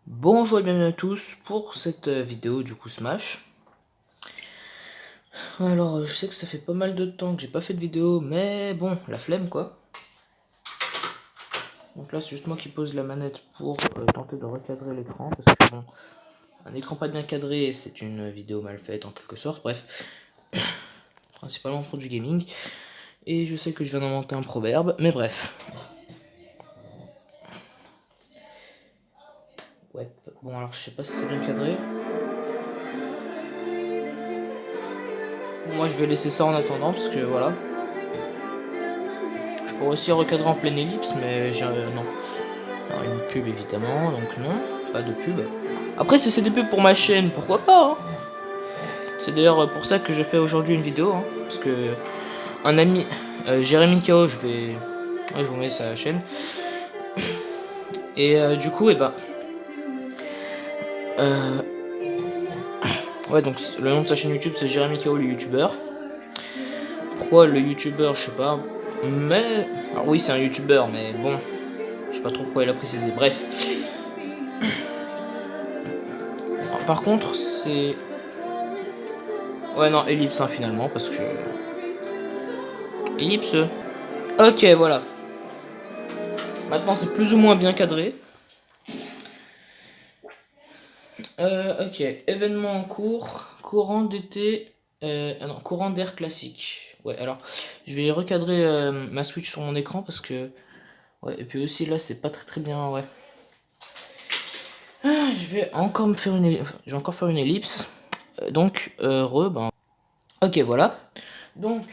Bonjour et bienvenue à tous pour cette vidéo du coup Smash. Alors je sais que ça fait pas mal de temps que j'ai pas fait de vidéo, mais bon, la flemme quoi. Donc là c'est juste moi qui pose la manette pour tenter de recadrer l'écran, parce que bon, un écran pas bien cadré c'est une vidéo mal faite en quelque sorte, bref. Principalement pour du gaming. Et je sais que je viens d'inventer un proverbe, mais bref. Ouais, bon alors je sais pas si c'est bien cadré. Bon, moi je vais laisser ça en attendant parce que voilà. Je pourrais aussi recadrer en pleine ellipse, mais non. Alors une pub évidemment, donc non, pas de pub. Après si c'est des pubs pour ma chaîne, pourquoi pas hein. C'est d'ailleurs pour ça que je fais aujourd'hui une vidéo, hein, parce que un ami, Jérémy Kao, je vous mets sa chaîne. Et du coup, euh, ouais donc le nom de sa chaîne YouTube c'est Jérémy Kao le youtubeur. Pourquoi le youtubeur, je sais pas. Mais, alors oui c'est un youtubeur, mais bon, je sais pas trop pourquoi il a précisé. Bref. Alors, par contre c'est... Ouais non, ellipse hein, finalement, parce que... Ellipse. Ok, voilà. Maintenant, c'est plus ou moins bien cadré. Ok, événement en cours. Courant d'été. Ah non, courant d'air classique. Ouais, alors, je vais recadrer ma Switch sur mon écran parce que... Ouais, et puis aussi là, c'est pas très bien, ouais. Je vais encore me faire je vais encore faire une ellipse. Ben... Ok, voilà. Donc,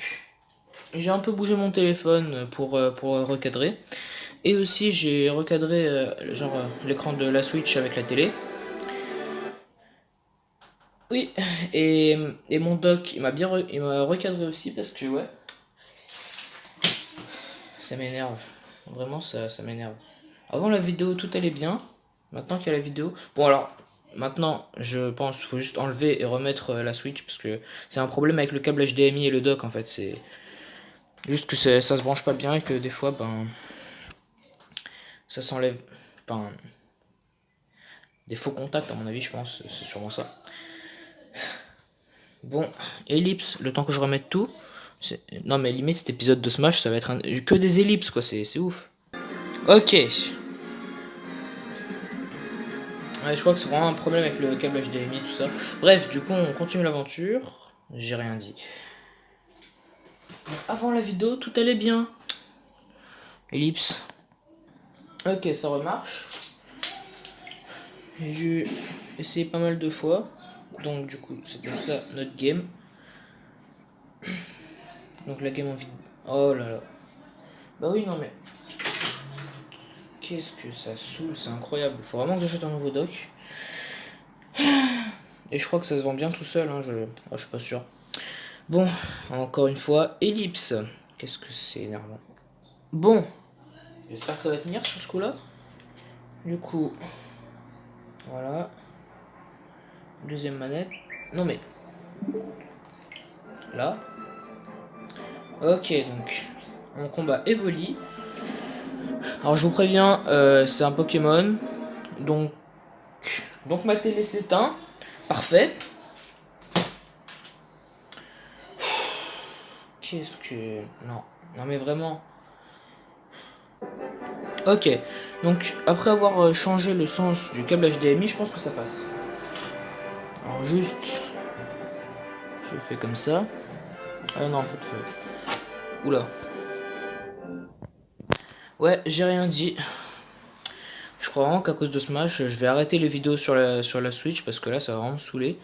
j'ai un peu bougé mon téléphone pour recadrer. Et aussi, j'ai recadré l'écran de la Switch avec la télé. Oui, et mon dock, il m'a recadré aussi parce que, ouais, ça m'énerve. Vraiment, ça m'énerve. Avant la vidéo, tout allait bien. Maintenant qu'il y a la vidéo... Bon, alors, maintenant, je pense qu'il faut juste enlever et remettre la Switch parce que c'est un problème avec le câble HDMI et le dock, en fait. C'est juste que ça se branche pas bien et que des fois, ben, ça s'enlève. Enfin, des faux contacts, à mon avis, je pense. C'est sûrement ça. Bon, ellipse, le temps que je remette tout. Non mais limite cet épisode de Smash ça va être que des ellipses quoi, c'est ouf. Ok. Ouais, je crois que c'est vraiment un problème avec le câble HDMI et tout ça. Bref, du coup on continue l'aventure. J'ai rien dit. Avant la vidéo tout allait bien. Ellipse. Ok, ça remarche. J'ai essayé pas mal de fois. Donc du coup c'était ça notre game. Donc la game en vide. Oh là là. Bah oui non mais... Qu'est-ce que ça saoule, c'est incroyable. Faut vraiment que j'achète un nouveau dock. Et je crois que ça se vend bien tout seul, hein, je suis pas sûr. Bon, encore une fois, ellipse. Qu'est-ce que c'est énervant. Bon, j'espère que ça va tenir sur ce coup-là. Du coup, voilà. Deuxième manette. Non mais, là. Ok, donc, mon combat évolue. Alors je vous préviens, c'est un Pokémon. Donc, donc ma télé s'éteint. Parfait. Qu'est-ce que... Non, non mais vraiment... Ok, donc après avoir changé le sens du câble HDMI, je pense que ça passe. Alors juste, je fais comme ça. Ah non, en fait, oula. Ouais, j'ai rien dit. Je crois vraiment qu'à cause de Smash, je vais arrêter les vidéos sur la Switch parce que là, ça va vraiment me saouler.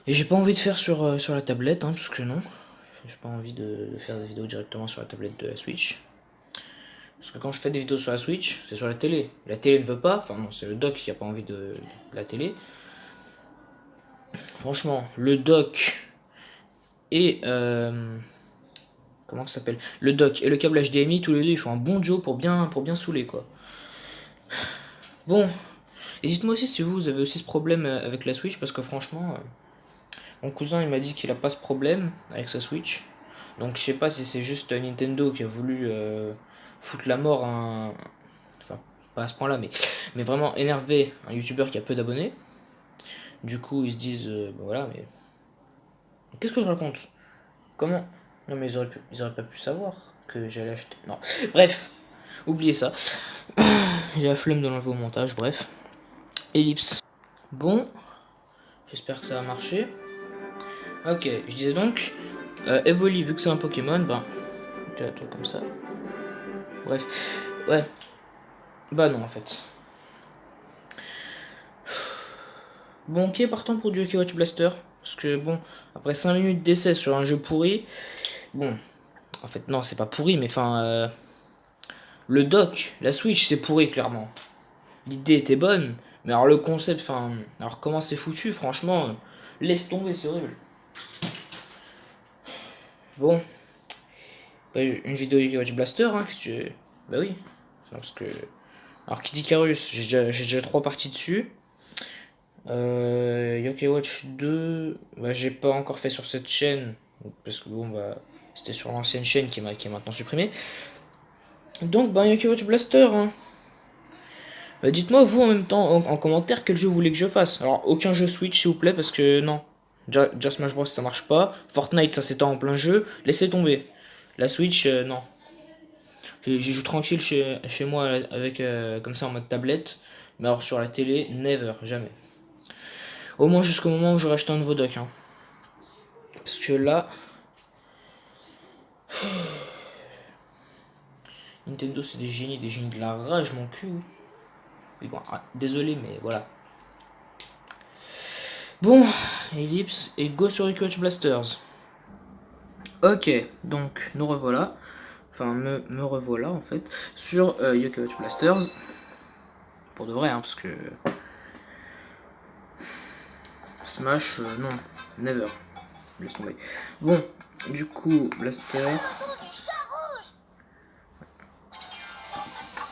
Et j'ai pas envie de faire sur la tablette, hein, parce que non. J'ai pas envie de faire des vidéos directement sur la tablette de la Switch. Parce que quand je fais des vidéos sur la Switch, c'est sur la télé. La télé ne veut pas, enfin non, c'est le dock qui a pas envie de la télé. Franchement, le dock et comment ça s'appelle, le dock et le câble HDMI, tous les deux ils font un bon duo pour bien saouler quoi. Bon, et dites-moi aussi si vous avez aussi ce problème avec la Switch, parce que franchement, mon cousin il m'a dit qu'il a pas ce problème avec sa Switch. Donc je sais pas si c'est juste Nintendo qui a voulu foutre la mort à un... Enfin, pas à ce point-là, mais vraiment énerver un youtubeur qui a peu d'abonnés. Du coup, ils se disent, bah voilà, mais qu'est-ce que je raconte? Comment? Non, mais ils auraient pas pu savoir que j'allais acheter. Non, bref, oubliez ça. J'ai la flemme de l'enlever au montage, bref. Ellipse. Bon, j'espère que ça va marcher. Ok, je disais donc, Evoli, vu que c'est un Pokémon, ben, tu as un truc comme ça. Bref, ouais. Bah non, en fait. Bon, ok, partant pour du Hockey Watch Blaster. Parce que bon, après 5 minutes d'essai sur un jeu pourri, bon, en fait, non, c'est pas pourri, mais enfin, le dock, la Switch, c'est pourri, clairement. L'idée était bonne, mais alors le concept, enfin, alors comment c'est foutu, franchement, laisse tomber, c'est horrible. Bon, bah, une vidéo Hockey Watch Blaster, hein, qu'est-ce que tu... Bah oui, parce que... Alors, qui dit Carus, j'ai déjà 3 parties dessus. Yokai Watch 2, bah, j'ai pas encore fait sur cette chaîne, parce que bon, bah, c'était sur l'ancienne chaîne qui est maintenant supprimée. Donc, bah, Yokai Watch Blaster, hein. Bah, dites-moi, vous, en même temps, en commentaire, quel jeu vous voulez que je fasse. Alors, aucun jeu Switch, s'il vous plaît, parce que non. Just Smash Bros, ça marche pas. Fortnite, ça s'étend en plein jeu. Laissez tomber. La Switch, non. J'y joue tranquille chez moi, avec, comme ça, en mode tablette. Mais alors, sur la télé, never, jamais. Au moins jusqu'au moment où j'aurai acheté un nouveau dock. Hein. Parce que là... Nintendo, c'est des génies de la rage, mon cul. Oui, bon, désolé, mais voilà. Bon, Ellipse et go sur Yokai Watch Blasters. Ok, donc nous revoilà. Enfin, me revoilà en fait. Sur Yokai Watch Blasters. Pour de vrai, hein, parce que... Smash, non, never. Laisse tomber. Bon, du coup, Blaster.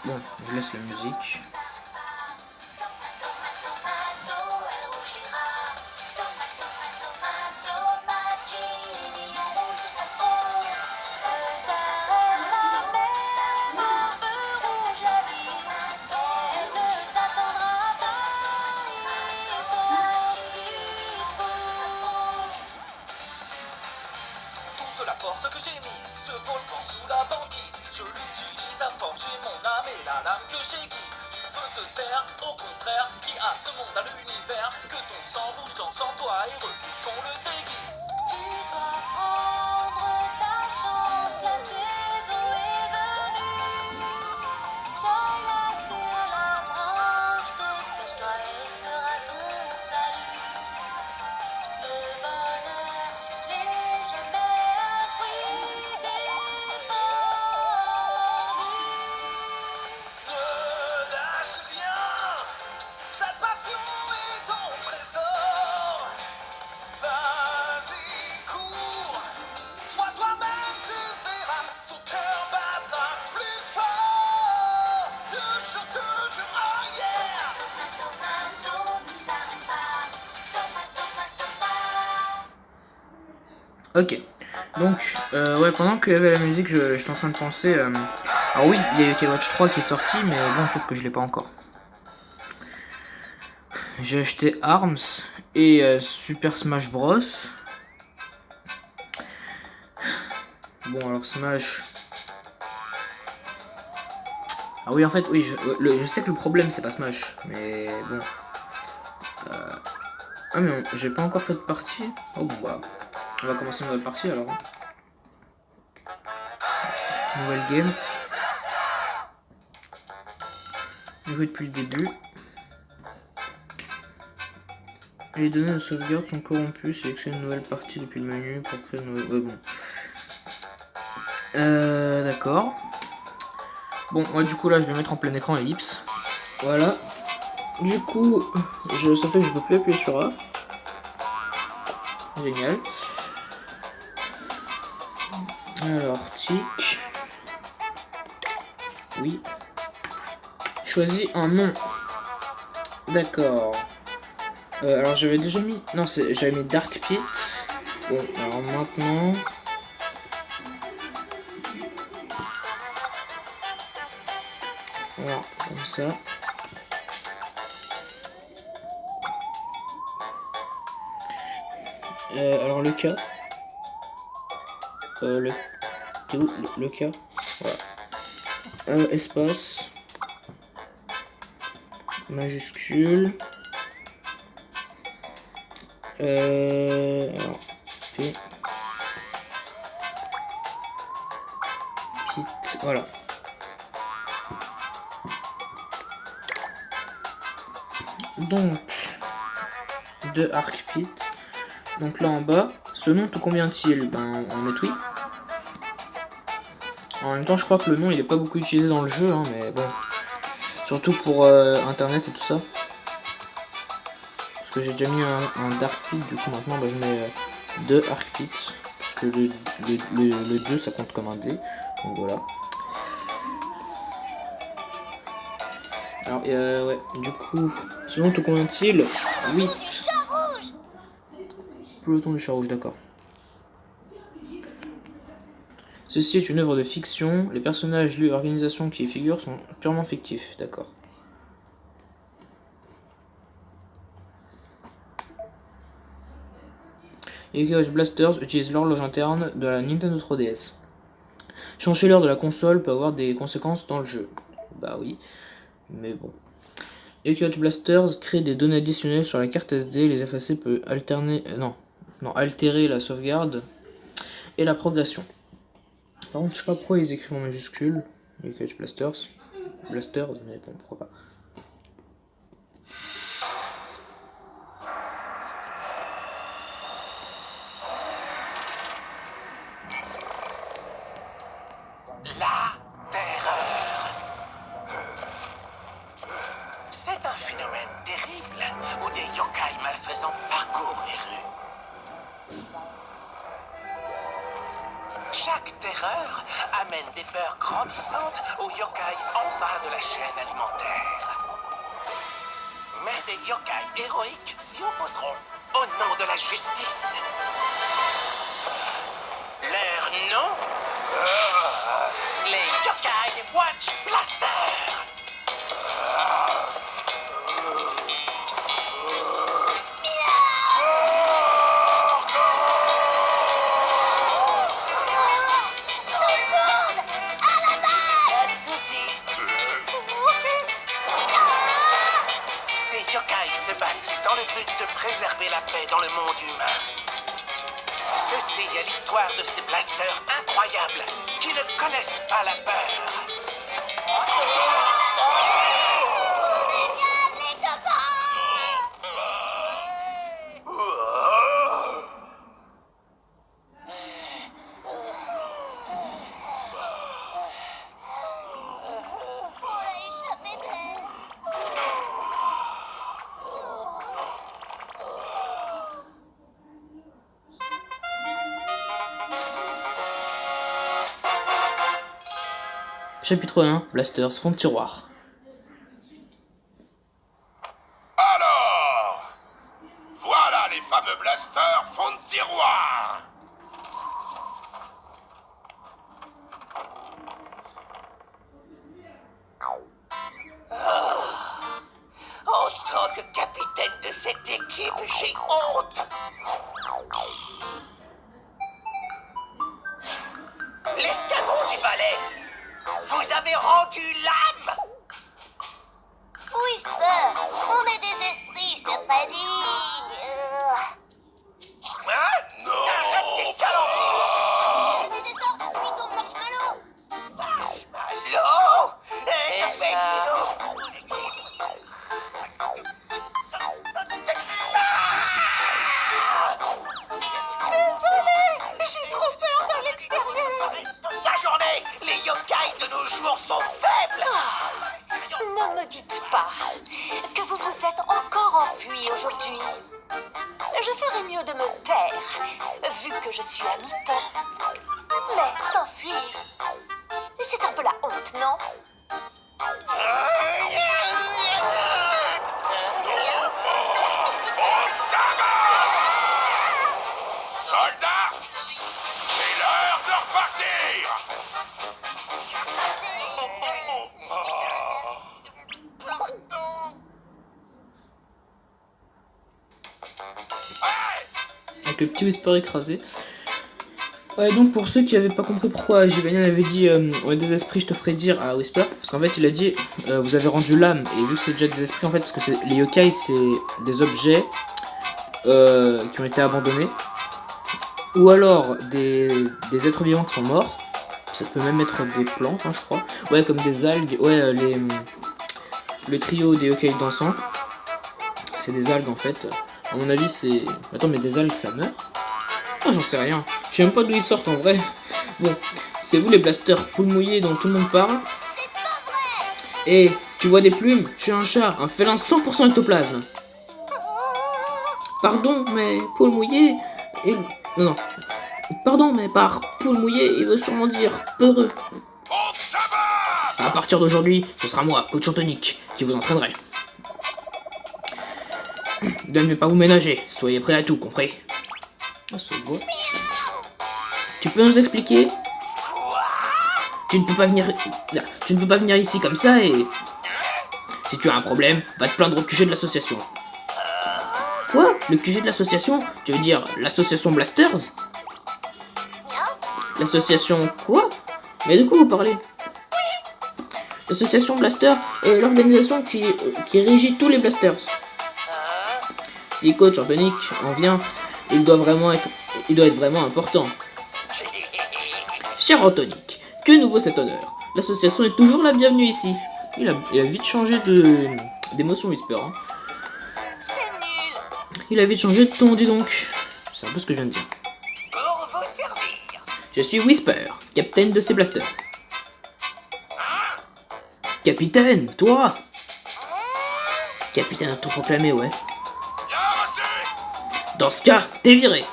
Bon, je laisse la musique. La force que j'ai mise, ce volcan sous la banquise, je l'utilise à forger mon âme et la lame que j'aiguise. Tu veux te taire, au contraire, qui a ce monde à l'univers, que ton sang rouge danse en toi et refuse qu'on le déguise. Tu dois prendre ta chance, la saison est venue. Toi-là sur la branche, dépêche-toi et sera ton salut. Le bonheur n'est jamais un fruit défendu. Ne lâche rien, cette passion est ton trésor. Vas-y, cours, sois toi-même, tu verras, ton cœur battra plus fort. Toujours, toujours, oh yeah. Tomato, ne s'arrête pas. Ok, donc, ouais, pendant qu'il y avait la musique, j'étais en train de penser... Alors oui, il y a Yokai Watch 3 qui est sorti, mais bon, sauf que je l'ai pas encore. J'ai acheté ARMS et Super Smash Bros. Bon, alors Smash... Ah oui, en fait, oui, je sais que le problème, c'est pas Smash, mais bon... Ah mais j'ai pas encore fait de partie. Oh bah, on va commencer une nouvelle partie alors. Nouvelle game. Jouer depuis le début. Les données de sauvegarde sont corrompues. Sélectionne une nouvelle partie depuis le menu pour créer une nouvelle... Ouais, bon. D'accord. Bon, ouais, du coup là, je vais mettre en plein écran Ellipse. Voilà. Du coup, ça fait que je peux plus appuyer sur A. Génial. Alors, tic. Oui. Choisis un nom. D'accord. Alors j'avais déjà mis... Non, j'avais mis Dark Pit. Bon, alors maintenant... Voilà, comme ça. Alors le cas. T'es où le cas? Voilà. Espace. Majuscule. Alors, P. Petite. Voilà. Donc, de arc pit. Donc là en bas, ce nom te convient-il? Ben, on met oui. En même temps, je crois que le nom il est pas beaucoup utilisé dans le jeu, hein, mais bon. Surtout pour internet et tout ça. Parce que j'ai déjà mis un dark pit, du coup maintenant bah, je mets 2 arc pit. Parce que le 2 ça compte comme un dé. Donc voilà. Alors ouais, du coup, ce nom te convient-il? Oui. Peloton du chat rouge, d'accord. Ceci est une œuvre de fiction. Les personnages, lieux et organisations qui y figurent sont purement fictifs, d'accord. Yokai Blasters utilise l'horloge interne de la Nintendo 3DS. Changer l'heure de la console peut avoir des conséquences dans le jeu. Bah oui, mais bon. Yokai Blasters crée des données additionnelles sur la carte SD. Les effacer peut altérer la sauvegarde et la progression. Par contre, je sais pas pourquoi ils écrivent en majuscule. Yokai Blasters. Blasters, mais bon, pourquoi pas. La terreur. C'est un phénomène terrible où des yokai malfaisants parcourent les rues. Chaque terreur amène des peurs grandissantes aux yokai en bas de la chaîne alimentaire. Mais des yokai héroïques s'y opposeront au nom de la justice. Leur nom? Les Yokai Watch Blaster. Ces yokai se battent dans le but de préserver la paix dans le monde humain. Ceci est l'histoire de ces blasters incroyables qui ne connaissent pas la peur. Chapitre 1, Blasters, fond de tiroir. Alors, voilà les fameux blasters fond de tiroir. En tant que capitaine de cette équipe, j'ai honte. L'escadron du Valais, vous avez rendu l'âme. Whisper, on est des esprits, je te prédis. Hein? Non. Arrête tes calembours. C'était des ordres, bidon de marshmallow. Marshmallow? C'est ça. Désolé, j'ai trop peur dans l'extérieur. La journée, les yokai de nos jours sont faibles. Ne me dites pas que vous vous êtes encore enfui aujourd'hui. Je ferais mieux de me taire, vu que je suis à mi-temps. Mais s'enfuir, c'est un peu la honte, non? Soldats, c'est l'heure de repartir. avec le petit Whisper écrasé. Ouais, donc pour ceux qui n'avaient pas compris pourquoi Gilbanian avait dit ouais, des esprits, je te ferai dire à Whisper, parce qu'en fait il a dit vous avez rendu l'âme, et vu que c'est déjà des esprits en fait, parce que les yokai c'est des objets qui ont été abandonnés, ou alors des êtres vivants qui sont morts, ça peut même être des plantes, hein, je crois, ouais, comme des algues, ouais, le trio des yokai dansants, c'est des algues en fait, à mon avis c'est... Attends, mais des algues ça meurt? Oh, j'en sais rien. Je sais même pas d'où ils sortent en vrai. Bon, c'est vous les blasters poules mouillées dont tout le monde parle. Et tu vois des plumes? Je suis un chat, un félin 100% ectoplasme. Pardon, mais poule mouillée... Et... Non. Pardon, mais par poule mouillée, il veut sûrement dire peureux. À partir d'aujourd'hui, ce sera moi, coach Antonique, qui vous entraînerai. Je ne vais pas vous ménager, soyez prêts à tout, compris? Ah, c'est beau. Tu peux nous expliquer? Tu ne peux pas venir ici comme ça et... Si tu as un problème, va te plaindre au QG de l'association. Quoi? Le QG de l'association? Tu veux dire l'association Blasters? L'association quoi? Mais de quoi vous parlez? L'association Blaster est l'organisation qui régit tous les blasters. Si coach Antonique en vient, il doit être vraiment important. Cher Antonique, que nous vaut cet honneur? L'association est toujours la bienvenue ici. Il a vite changé d'émotion Whisper. Hein. C'est nul. Il a vite changé de ton, dis donc. C'est un peu ce que je viens de dire. Pour vous servir. Je suis Whisper, capitaine de ces blasters. Capitaine, toi? Capitaine autoproclamé, ouais. Dans ce cas, t'es viré.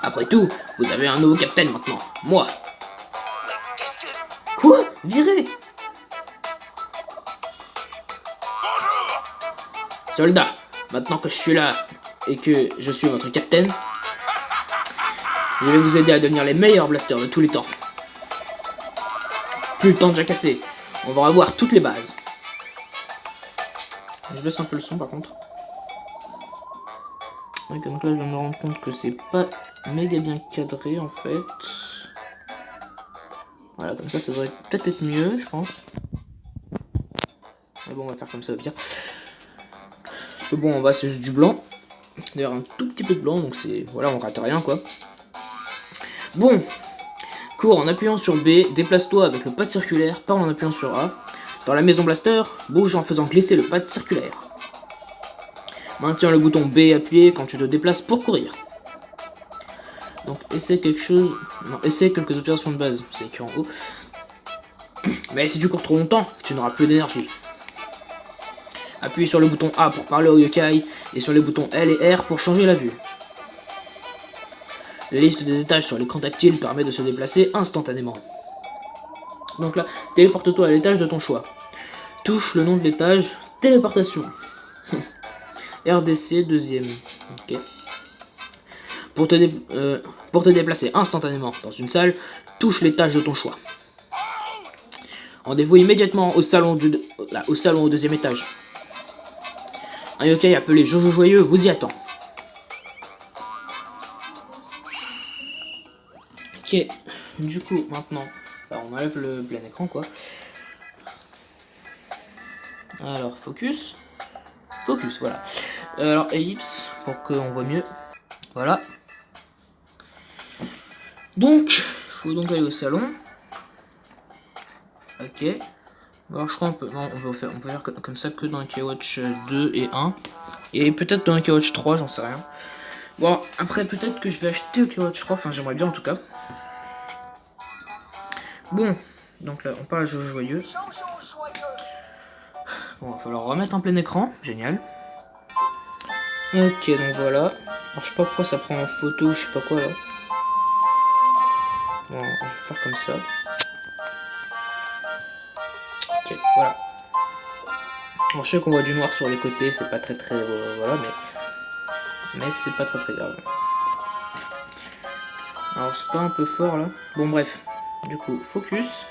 Après tout, vous avez un nouveau capitaine maintenant, moi. Qu'est-ce que... Quoi? Viré? Bonjour. Soldat, maintenant que je suis là et que je suis votre capitaine, je vais vous aider à devenir les meilleurs blasters de tous les temps. Plus le temps de jacasser, on va revoir toutes les bases. Je baisse un peu le son par contre. Ouais, donc là je viens de me rendre compte que c'est pas méga bien cadré en fait. Voilà, comme ça devrait peut-être être mieux, je pense. Mais bon, on va faire comme ça au pire. Parce que bon, en bas c'est juste du blanc. D'ailleurs, un tout petit peu de blanc, donc c'est... Voilà, on rate rien quoi. Bon, cours en appuyant sur B, déplace-toi avec le pad circulaire, parle en appuyant sur A. Dans la maison blaster, bouge en faisant glisser le pad circulaire. Maintiens le bouton B appuyé quand tu te déplaces pour courir. Donc essaie quelque chose... Non, essaie quelques opérations de base, c'est écrit en haut. Mais si tu cours trop longtemps, tu n'auras plus d'énergie. Appuie sur le bouton A pour parler au yokai, et sur les boutons L et R pour changer la vue. La liste des étages sur l'écran tactile permet de se déplacer instantanément. Donc là, téléporte-toi à l'étage de ton choix. Touche le nom de l'étage, téléportation. RDC, deuxième. Ok. Pour te déplacer instantanément dans une salle, touche l'étage de ton choix. Rendez-vous immédiatement au salon au deuxième étage. Un yokai appelé Jojo Joyeux vous y attend. Ok, du coup, maintenant, on enlève le plein écran, quoi. Alors, focus. Focus, voilà. Alors, ellipse, pour qu'on voit mieux. Voilà. Donc, il faut donc aller au salon. Ok. Alors, je crois qu'on peut... Non, on peut faire comme ça que dans Yokai-Watch 2 et 1. Et peut-être dans Yokai-Watch 3, j'en sais rien. Bon, après, peut-être que je vais acheter Yokai-Watch 3, enfin, j'aimerais bien en tout cas. Bon, donc là, on parle à Jojo Joyeux. Bon, il va falloir remettre en plein écran, génial. Ok, donc voilà. Alors, je sais pas pourquoi ça prend en photo, je sais pas quoi là. Bon, je vais faire comme ça. Ok, voilà. Bon, je sais qu'on voit du noir sur les côtés, c'est pas très voilà, mais c'est pas très grave. Alors, c'est pas un peu fort là. Bon, bref. Du coup, focus.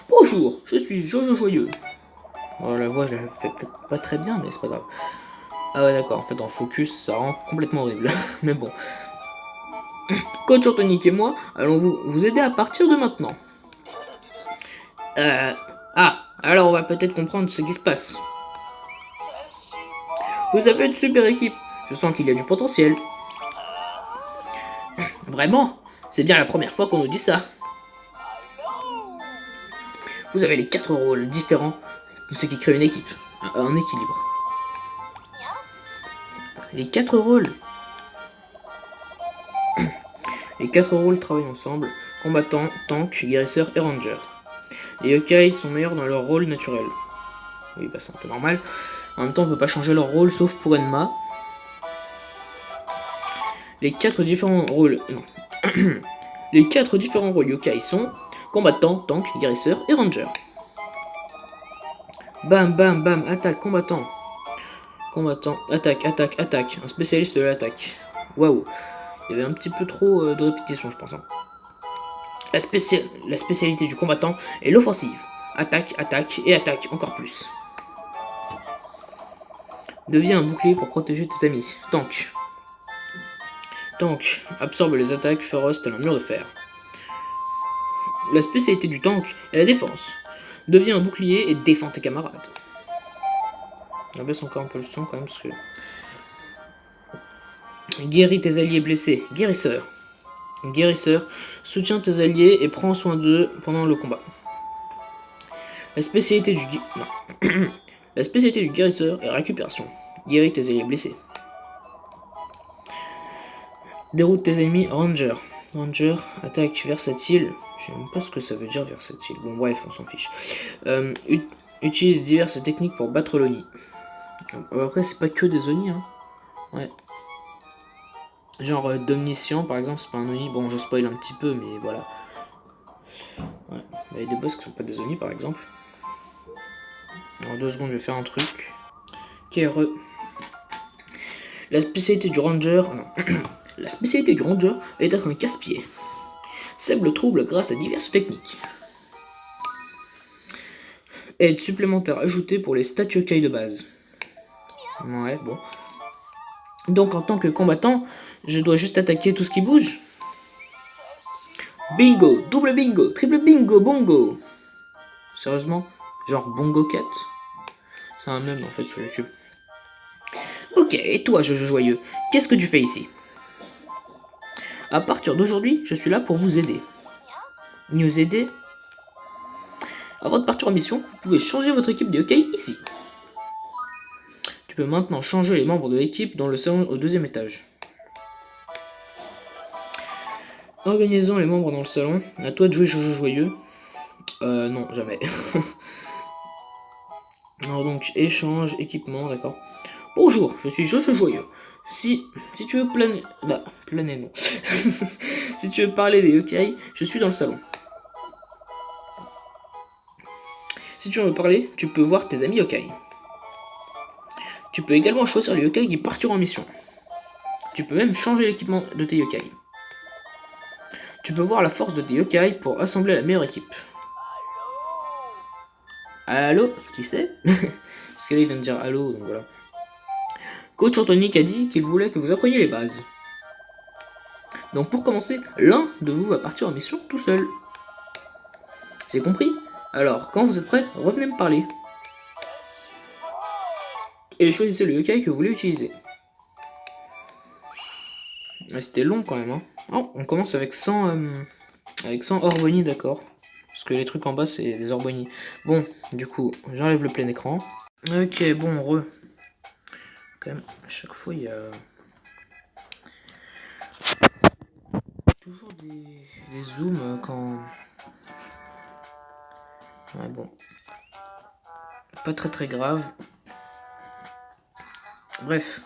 Bonjour, je suis Jojo Joyeux. Oh, la voix, je la fais peut-être pas très bien, mais c'est pas grave. Ah ouais, d'accord, en fait, en focus, ça rend complètement horrible. Mais bon. Coach Anthonic et moi allons vous aider à partir de maintenant. Ah, alors on va peut-être comprendre ce qui se passe. Vous avez une super équipe. Je sens qu'il y a du potentiel. Vraiment? C'est bien la première fois qu'on nous dit ça. Vous avez les 4 rôles différents, ce qui crée une équipe, un équilibre. Les 4 rôles. Les 4 rôles travaillent ensemble, combattant, tank, guérisseur et ranger. Les yokai sont meilleurs dans leur rôle naturel. Oui, bah c'est un peu normal. En même temps, on peut pas changer leur rôle sauf pour Enma. Les 4 différents rôles. Non. Les 4 différents rôles yokai sont combattant, tank, guérisseur et ranger. Bam, bam, bam, attaque, combattant. Combattant, attaque, attaque, attaque. Un spécialiste de l'attaque. Waouh. Il y avait un petit peu trop de répétition, je pense. Hein. La spécialité du combattant est l'offensive. Attaque, attaque et attaque encore plus. Deviens un bouclier pour protéger tes amis. Tank. Tank absorbe les attaques féroces tel un mur de fer. La spécialité du tank est la défense. Deviens un bouclier et défends tes camarades. On baisse encore un peu le son quand même parce que... Guéris tes alliés blessés. Guérisseur. Guérisseur, soutiens tes alliés et prends soin d'eux pendant le combat. La spécialité du... Non. La spécialité du guérisseur est récupération. Guéris tes alliés blessés. Déroute tes ennemis. Ranger. Ranger, attaque versatile. Je sais même pas ce que ça veut dire versatile. Bon bref, on s'en fiche. Utilise diverses techniques pour battre l'Oni. Après, c'est pas que des Oni, hein. Ouais. Genre d'omniscient par exemple, c'est pas un Oni. Bon, je spoil un petit peu, mais voilà. Ouais. Il y a des boss qui sont pas des Oni par exemple. En 2 secondes, je vais faire un truc. KRE. La spécialité du Ranger. Non. La spécialité du Ranger est d'être un casse-pied. Sève le trouble grâce à diverses techniques. Aide supplémentaire ajoutée pour les stats yokai de base. Ouais, bon. Donc en tant que combattant, je dois juste attaquer tout ce qui bouge. Bingo, double bingo, triple bingo, bongo. Sérieusement? Genre bongo cat? C'est un mème en fait sur YouTube. Ok, et toi, Jojo Joyeux, qu'est-ce que tu fais ici? À partir d'aujourd'hui, je suis là pour vous aider. Nous aider? Avant de partir en mission, vous pouvez changer votre équipe de yokai ici. Tu peux maintenant changer les membres de l'équipe dans le salon au 2e étage. Organisons les membres dans le salon. À toi de jouer Jojo Joyeux. Non, jamais. Alors donc, échange, équipement, d'accord. Bonjour, je suis Jojo Joyeux. Si tu veux planer... Bah, planer non. Si tu veux parler des yokai, je suis dans le salon. Si tu veux me parler, tu peux voir tes amis yokai. Tu peux également choisir les yokai qui partiront en mission. Tu peux même changer l'équipement de tes yokai. Tu peux voir la force de tes yokai pour assembler la meilleure équipe. Allô? Qui c'est? Parce que là il vient de dire allô, donc voilà. Coach Anthonic a dit qu'il voulait que vous appreniez les bases. Donc pour commencer, l'un de vous va partir en mission tout seul. C'est compris? Alors, quand vous êtes prêts, revenez me parler. Et choisissez le yokai que vous voulez utiliser. Ah, c'était long quand même, hein. Oh, on commence avec 100 Orboni, d'accord. Parce que les trucs en bas, c'est des Orboni. Bon, du coup, j'enlève le plein écran. Ok, bon, quand même, à chaque fois, il y a... toujours des zooms quand... Ouais, bon. Pas très grave. Bref.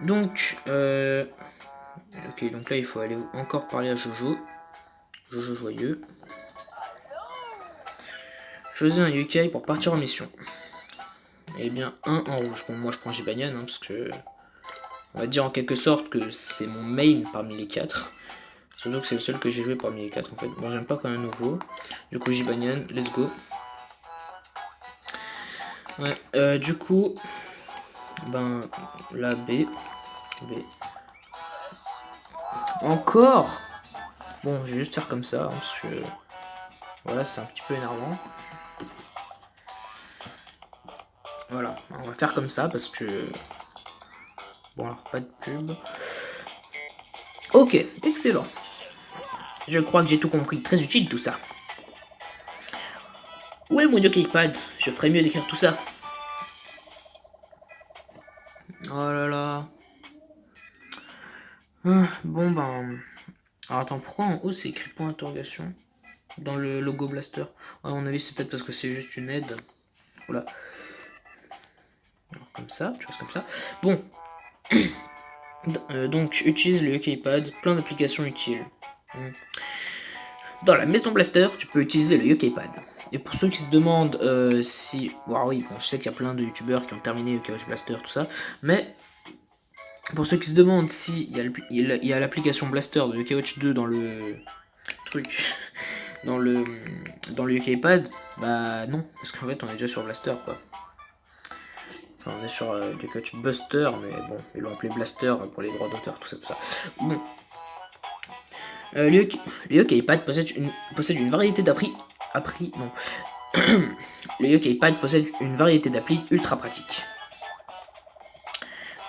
Donc, ok, donc là, il faut aller encore parler à Jojo. Jojo Joyeux. Choisis un yokai pour partir en mission. Eh bien, un en rouge. Bon, moi, je prends Jibanyan, hein, parce que... On va dire en quelque sorte que c'est mon main parmi les 4. Surtout que c'est le seul que j'ai joué parmi les 4, en fait. Bon, j'aime pas quand même nouveau. Du coup, Jibanyan, let's go. Ouais, du coup... Ben, la B. B. Encore. Bon, je vais juste faire comme ça, hein, parce que... Voilà, c'est un petit peu énervant. Voilà, on va faire comme ça, parce que... Bon, alors, pas de pub. Ok, excellent. Je crois que j'ai tout compris. Très utile, tout ça. Où est mon yoke-pad? Je ferais mieux d'écrire tout ça. Oh là là. Bon, ben... Alors, attends, pourquoi en haut, c'est écrit point d'interrogation dans le logo Blaster? À mon avis, c'est peut-être parce que c'est juste une aide. Voilà. Alors, comme ça, chose comme ça. Bon. Donc, utilise le yoke-pad. Plein d'applications utiles. Dans la maison Blaster, tu peux utiliser le yoke-pad. Et pour ceux qui se demandent si... Bon, oui, bon, je sais qu'il y a plein de youtubeurs qui ont terminé Yoke Blaster, tout ça. Mais, pour ceux qui se demandent si il y a l'application Blaster de Yoke 2 dans le truc... dans le yoke-pad, bah non. Parce qu'en fait, on est déjà sur Blaster, quoi. Enfin, on est sur Yoke Buster, mais bon, ils l'ont appelé Blaster pour les droits d'auteur, tout ça, tout ça. Bon. Le yoke-pad possède une variété d'applis. Non. Le yoke-pad possède une variété d'applis ultra pratiques.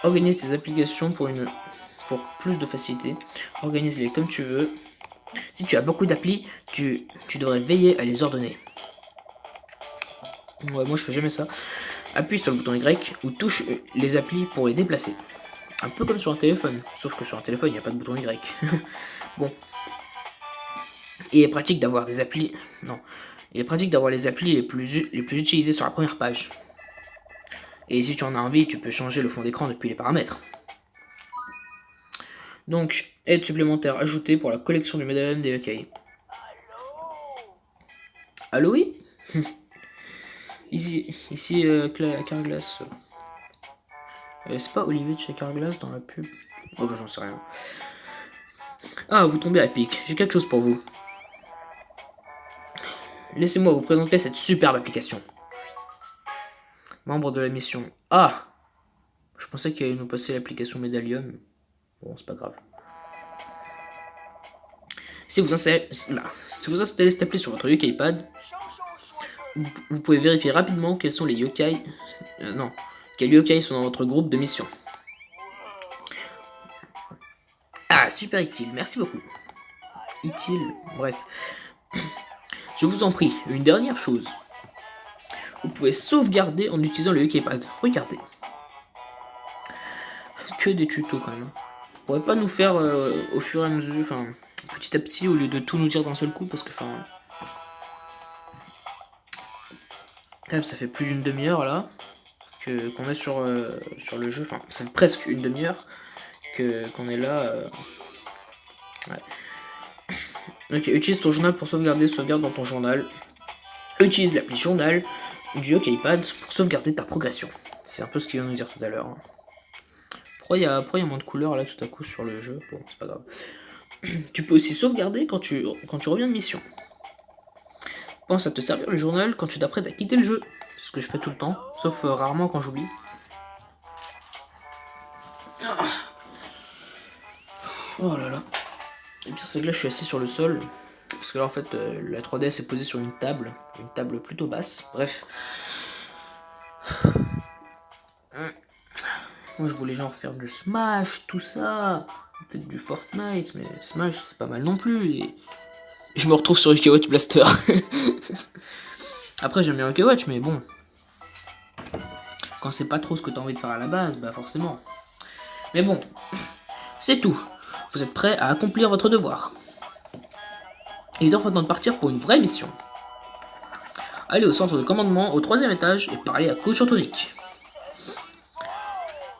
Organise tes applications pour plus de facilité. Organise-les comme tu veux. Si tu as beaucoup d'applis, tu devrais veiller à les ordonner. Ouais, moi je fais jamais ça. Appuie sur le bouton Y ou touche les applis pour les déplacer. Un peu comme sur un téléphone, sauf que sur un téléphone il n'y a pas de bouton Y. Bon. Il est pratique d'avoir des applis. Non. Il est pratique d'avoir les applis les plus utilisées sur la première page. Et si tu en as envie, tu peux changer le fond d'écran depuis les paramètres. Donc, aide supplémentaire ajoutée pour la collection du médaillon des Yokai. Allo, oui. Ici Carglass. C'est pas Olivier de chez Carglass dans la pub? Oh bah j'en sais rien. Ah, vous tombez à pic. J'ai quelque chose pour vous. Laissez-moi vous présenter cette superbe application. Membre de la mission. Ah! Je pensais qu'il allait nous passer l'application Medallion. Bon, c'est pas grave. Si vous installez cette appli sur votre yoke-pad, vous pouvez vérifier rapidement quels sont les yokai. Quels yokai sont dans votre groupe de mission. Ah, super utile, merci beaucoup. Utile, bref. Je vous en prie, une dernière chose. Vous pouvez sauvegarder en utilisant le yoke-pad. Regardez. Que des tutos quand même. Vous pourrez pas nous faire au fur et à mesure, enfin, petit à petit, au lieu de tout nous dire d'un seul coup, parce que, enfin... Là, ça fait plus d'une demi-heure, là, qu'on est sur le jeu. Enfin, c'est presque une demi-heure qu'on est là. Ouais. Ok, utilise ton journal pour sauvegarder, sauvegarde dans ton journal. Utilise l'appli journal du yoke-pad pour sauvegarder ta progression. C'est un peu ce qu'il vient de nous dire tout à l'heure. Hein. Pourquoi il y a moins de couleurs là tout à coup sur le jeu? Bon, c'est pas grave. Tu peux aussi sauvegarder quand tu reviens de mission. Pense à te servir le journal quand tu t'apprêtes à quitter le jeu. C'est ce que je fais tout le temps, sauf rarement quand j'oublie. Oh là là. Et bien c'est que là je suis assis sur le sol. Parce que là en fait la 3DS est posée sur une table plutôt basse. Bref. Moi je voulais genre faire du Smash, tout ça. Peut-être du Fortnite, mais Smash c'est pas mal non plus. Et je me retrouve sur Yoke Blaster. Après j'aime bien Yoke, mais bon. Quand c'est pas trop ce que t'as envie de faire à la base, bah forcément. Mais bon, c'est tout. Vous êtes prêts à accomplir votre devoir. Il est enfin temps de partir pour une vraie mission. Allez au centre de commandement, au 3e étage, et parlez à Coach Antonique.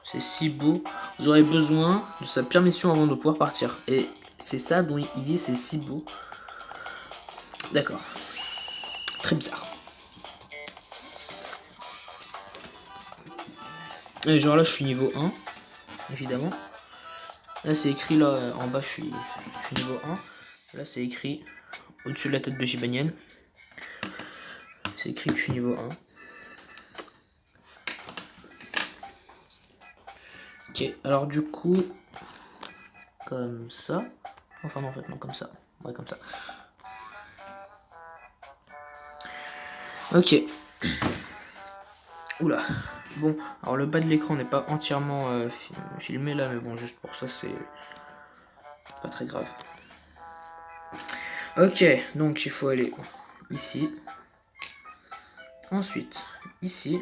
C'est si beau. Vous aurez besoin de sa permission avant de pouvoir partir. Et c'est ça dont il dit c'est si beau. D'accord. Très bizarre. Et genre là je suis niveau 1. Évidemment. Là c'est écrit là en bas je suis niveau 1. Là c'est écrit au-dessus de la tête de Jibanyan. C'est écrit que je suis niveau 1. Ok, alors du coup, comme ça. Enfin non, en fait, non, comme ça. Ouais, comme ça. Ok. Oula. Bon, alors le bas de l'écran n'est pas entièrement filmé là, mais bon, juste pour ça, c'est pas très grave. Ok, donc il faut aller ici. Ensuite, ici.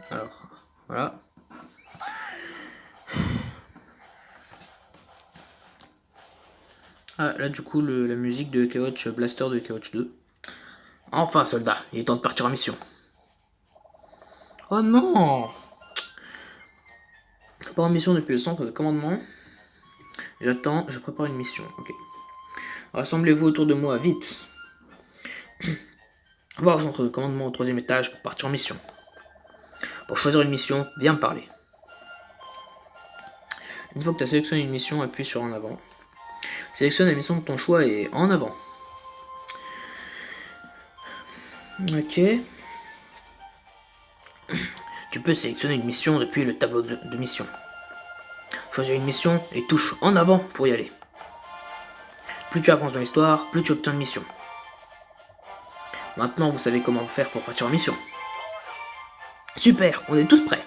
Alors, voilà. Ah, là du coup, la musique de K-Watch Blaster de K-Watch 2. Enfin, soldat, il est temps de partir en mission. Oh non! Je pars en mission depuis le centre de commandement. J'attends, je prépare une mission. Ok. Rassemblez-vous autour de moi, vite. Va au centre de commandement au 3e étage pour partir en mission. Pour choisir une mission, viens me parler. Une fois que tu as sélectionné une mission, appuie sur en avant. Sélectionne la mission de ton choix et en avant. Ok. Tu peux sélectionner une mission depuis le tableau de mission. Choisis une mission et touche en avant pour y aller. Plus tu avances dans l'histoire, plus tu obtiens de missions. Maintenant, vous savez comment faire pour partir en mission. Super, on est tous prêts.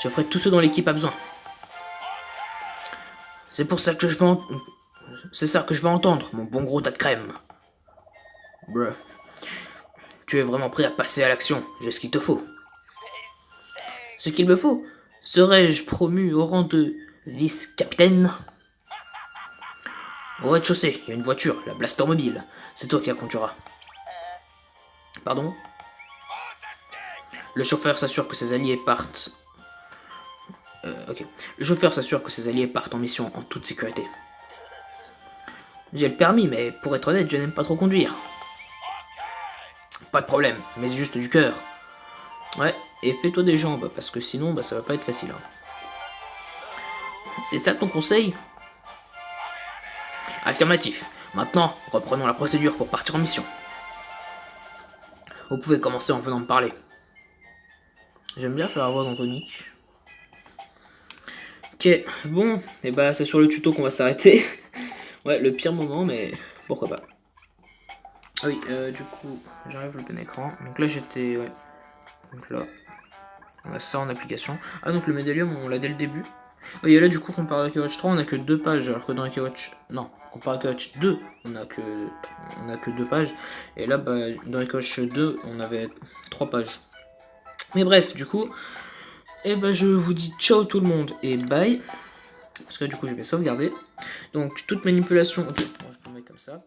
Je ferai tout ce dont l'équipe a besoin. C'est pour ça que je veux C'est ça que je veux entendre, mon bon gros tas de crème. Bruh. Tu es vraiment prêt à passer à l'action, j'ai ce qu'il te faut. Ce qu'il me faut? Serais-je promu au rang de vice-capitaine? Au rez-de-chaussée, il y a une voiture, la Blaster Mobile. C'est toi qui la conduiras. Pardon? Le chauffeur s'assure que ses alliés partent... ok. Le chauffeur s'assure que ses alliés partent en mission en toute sécurité. J'ai le permis, mais pour être honnête, je n'aime pas trop conduire. Pas de problème, mais juste du cœur. Ouais, et fais-toi des jambes, parce que sinon, bah, ça va pas être facile. Hein. C'est ça ton conseil? Affirmatif. Maintenant, reprenons la procédure pour partir en mission. Vous pouvez commencer en venant me parler. J'aime bien faire la voix d'Anthony. Ok, bon, et bah c'est sur le tuto qu'on va s'arrêter. Ouais, le pire moment, mais pourquoi pas. Ah oui, du coup, j'arrive le plein écran. Donc là, j'étais... Ouais. Donc là, on a ça en application. Ah, donc le médaillon, on l'a dès le début. Oui, et là, du coup, comparé à K-Watch 3, on a que 2 pages, alors que dans K-Watch... Non, comparé à K-Watch 2, on a que 2 pages. Et là, bah, dans K-Watch 2, on avait 3 pages. Mais bref, du coup... Et bah, je vous dis ciao tout le monde et bye. Parce que du coup, je vais sauvegarder. Donc, toute manipulation... Ok, bon, je peux mettre comme ça.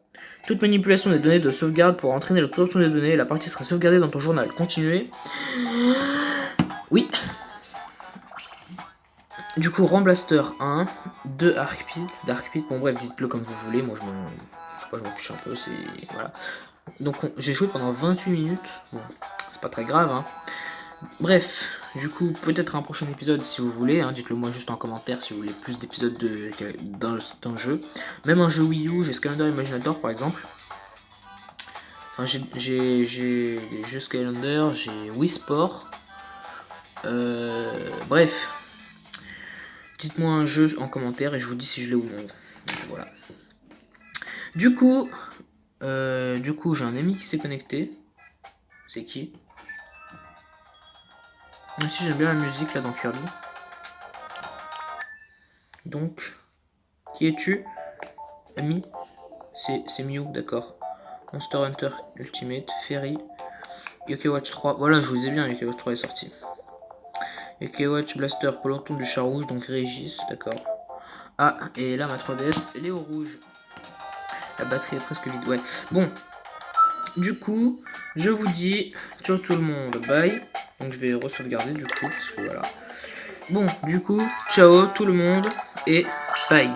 Toute manipulation des données de sauvegarde pour entraîner l'obtention des données. La partie sera sauvegardée dans ton journal. Continuez. Oui. Du coup, Ramblaster 1, 2 Dark Pit, bon bref, dites-le comme vous voulez, moi je m'en fiche un peu, c'est... Voilà. Donc j'ai joué pendant 28 minutes, bon, c'est pas très grave, hein. Bref, du coup, peut-être un prochain épisode si vous voulez, hein, dites-le moi juste en commentaire si vous voulez plus d'épisodes d'un jeu. Même un jeu Wii U, j'ai Skylander Imaginator par exemple. Enfin, j'ai les jeux Skylander, j'ai Wii Sport. Bref. Dites-moi un jeu en commentaire et je vous dis si je l'ai ou non. Voilà. Du coup, j'ai un ami qui s'est connecté. C'est qui? Aussi, j'aime bien la musique là dans Kirby. Donc, qui es-tu? Ami? C'est Mew, d'accord. Monster Hunter Ultimate, Fairy, Yokai Watch 3. Voilà, je vous ai bien, Yokai Watch 3 est sorti. Yokai Watch Blaster, peloton du chat rouge, donc Régis, d'accord. Ah, et là ma 3DS, elle est au rouge. La batterie est presque vide, ouais. Bon, du coup, je vous dis ciao tout le monde, bye. Donc je vais re-sauvegarder du coup, parce que voilà. Bon, du coup, ciao tout le monde, et bye.